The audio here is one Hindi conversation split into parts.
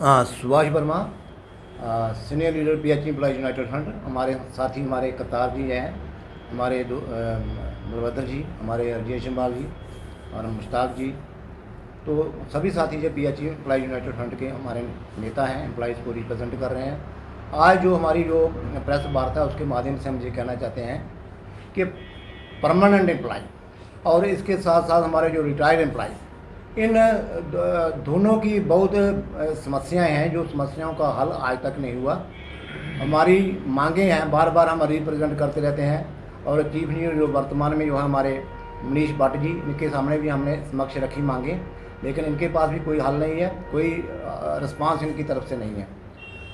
Subhash Verma, senior leader PHE employees United front. हमारे साथी हमारे कतार जी हैं, हमारे बलभद्र जी, हमारे रजेश जम्बाल जी और मुश्ताक जी। तो सभी साथी जो पीएचई एम्प्लॉयज यूनाइटेड फ्रंट के हमारे नेता हैं, एम्प्लॉयज़ को रिप्रेजेंट कर रहे हैं। आज जो हमारी जो प्रेस वार्ता है उसके माध्यम से हम ये कहना चाहते हैं कि परमानेंट एम्प्लॉय और इसके साथ साथ हमारे जो रिटायर्ड एम्प्लॉय, इन दोनों की बहुत समस्याएं हैं, जो समस्याओं का हल आज तक नहीं हुआ। हमारी मांगे हैं, बार बार हम रिप्रेजेंट करते रहते हैं और चीफ मिनिस्टर जो वर्तमान में जो है हमारे मनीष भट्ट जी, इनके सामने भी हमने समक्ष रखी मांगे, लेकिन इनके पास भी कोई हल नहीं है, कोई रिस्पांस इनकी तरफ से नहीं है।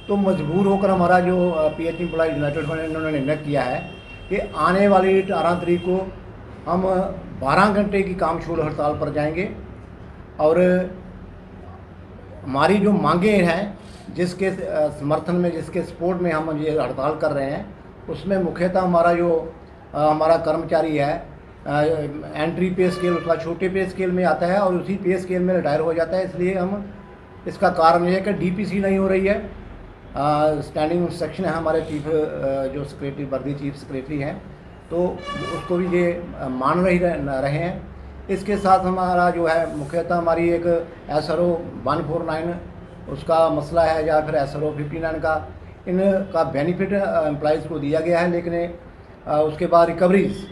तो मजबूर होकर हमारा जो पीएचई एम्प्लॉयज यूनाइटेड फ्रंट इन्होंने निर्णय किया है कि आने वाली 18 तारीख को हम 12 घंटे की काम छोड़ हड़ताल पर जाएंगे और हमारी जो मांगे हैं, जिसके समर्थन में, जिसके सपोर्ट में हम ये हड़ताल कर रहे हैं, उसमें मुख्यतः हमारा जो हमारा कर्मचारी है, एंट्री पे स्केल उसका छोटे पे स्केल में आता है और उसी पे स्केल में रिटायर हो जाता है। इसलिए हम इसका कारण ये है कि डीपीसी नहीं हो रही है। स्टैंडिंग इंस्ट्रक्शन है हमारे चीफ जो सेक्रेटरी, वर्दी चीफ सेक्रेटरी हैं, तो उसको भी ये मान रहे हैं। इसके साथ हमारा जो है मुख्यतः हमारी एक SRO 149 उसका मसला है, या फिर SRO 59 का, इनका बेनिफिट एम्प्लॉयज़ को दिया गया है, लेकिन उसके बाद रिकवरीज,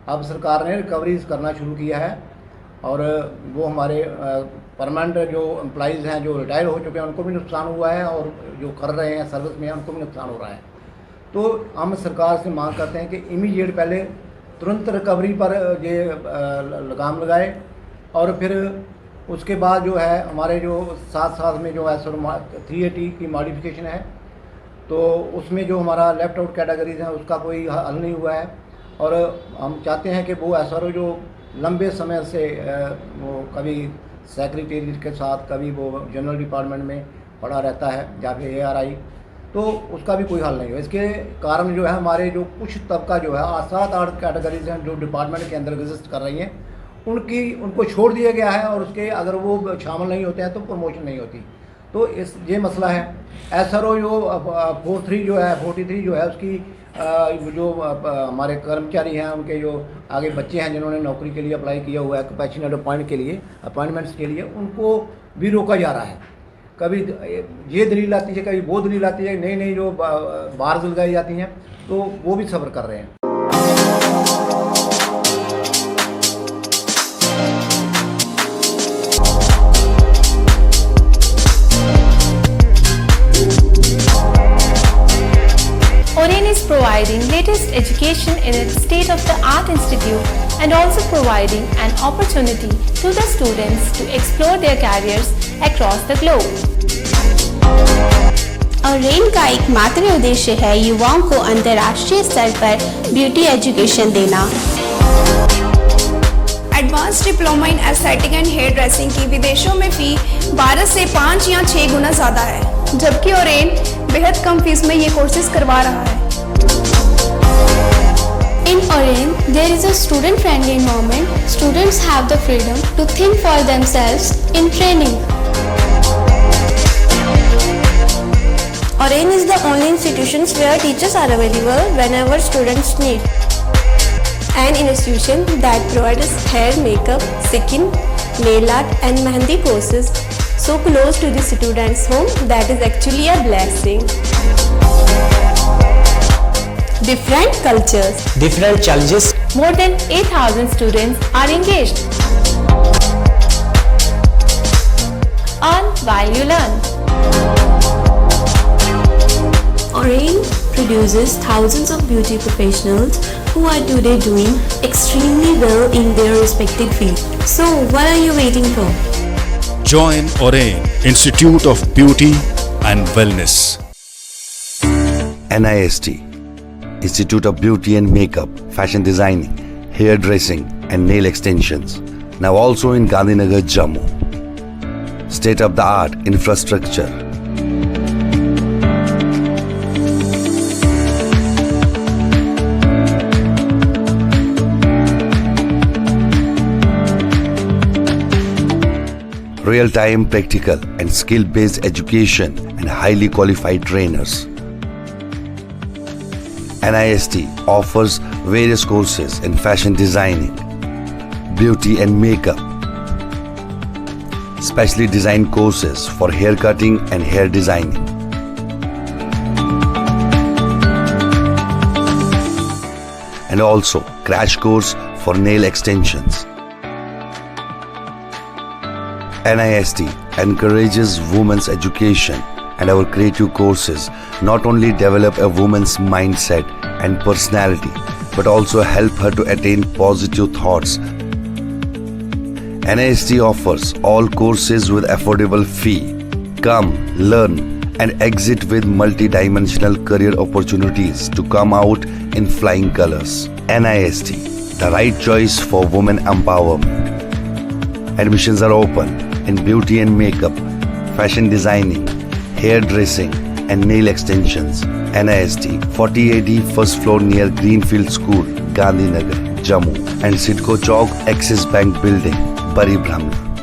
अब सरकार ने रिकवरीज करना शुरू किया है और वो हमारे परमानेंट जो एम्प्लॉयज़ हैं जो रिटायर हो चुके हैं उनको भी नुकसान हुआ है और जो कर रहे हैं सर्विस में उनको भी नुकसान हो रहा है। तो हम सरकार से मांग करते हैं कि इमीडिएट पहले तुरंत रिकवरी पर ये लगाम लगाए और फिर उसके बाद जो है हमारे जो साथ में जो SRO 380 की मॉडिफिकेशन है, तो उसमें जो हमारा लेफ्ट आउट कैटेगरीज हैं उसका कोई हल नहीं हुआ है और हम चाहते हैं कि वो SRO जो लंबे समय से वो कभी सेक्रेटेरिएट के साथ, कभी वो जनरल डिपार्टमेंट में पड़ा रहता है या फिर ARI, तो उसका भी कोई हल नहीं है। इसके कारण जो है हमारे जो कुछ तबका जो है 7-8 कैटेगरीज हैं जो डिपार्टमेंट के अंदर एग्जिस्ट कर रही हैं, उनको छोड़ दिया गया है और उसके अगर वो शामिल नहीं होते हैं तो प्रमोशन नहीं होती। तो ये मसला है। SRO जो 43 जो है उसकी जो हमारे कर्मचारी हैं, उनके जो आगे बच्चे हैं जिन्होंने नौकरी के लिए अप्लाई किया हुआ है कंपैशनेट अपॉइंटमेंट्स के लिए, उनको भी रोका जा रहा है। कभी ये दलील आती है, कभी वो दलील आती है, नई जो बार्स लगाई जाती हैं, तो वो भी सब्र कर रहे हैं। Oren is providing latest education in its state-of-the-art institute and also providing an opportunity to the students to explore their careers across the globe. Orane का एकमात्र उद्देश्य है युवाओं को अंतर्राष्ट्रीय स्तर पर ब्यूटी एजुकेशन देना। Advance diploma in aesthetic and hairdressing की विदेशों में फी 12 से 5 या 6 गुना ज़्यादा है, जबकि ओरेन बेहद कम फीस में ये कोर्सेज करवा रहा है। In Oren, there is a student-friendly environment. Students have the freedom to think for themselves in training. Oren is the only institution where teachers are available whenever students need. An institution that provides hair, makeup, skin, nail art and mehendi courses so close to the students' home that is actually a blessing. Different cultures, different challenges. More than 8,000 students are engaged. Earn while you learn. Oren produces thousands of beauty professionals who are today doing extremely well in their respective field. So, what are you waiting for? Join Oren Institute of Beauty and Wellness. NIST Institute of Beauty and Makeup, Fashion Designing, Hair Dressing and Nail Extensions. Now also in Gandhinagar, Jammu. State-of-the-art infrastructure. real-time practical and skill-based education and highly qualified trainers. NIST offers various courses in fashion designing, beauty and makeup, specially designed courses for hair cutting and hair designing, and also crash course for nail extensions. NIST encourages women's education, and our creative courses not only develop a woman's mindset and personality but also help her to attain positive thoughts. NIST offers all courses with affordable fee. Come, learn and exit with multi-dimensional career opportunities to come out in flying colors. NIST, the right choice for women empowerment. Admissions are open in beauty and makeup, fashion designing, hairdressing and nail extensions. NIST, 40AD first floor near Greenfield School, Gandhinagar, Jammu, and Sidco Chowk, Axis Bank Building, Bari Brahmana.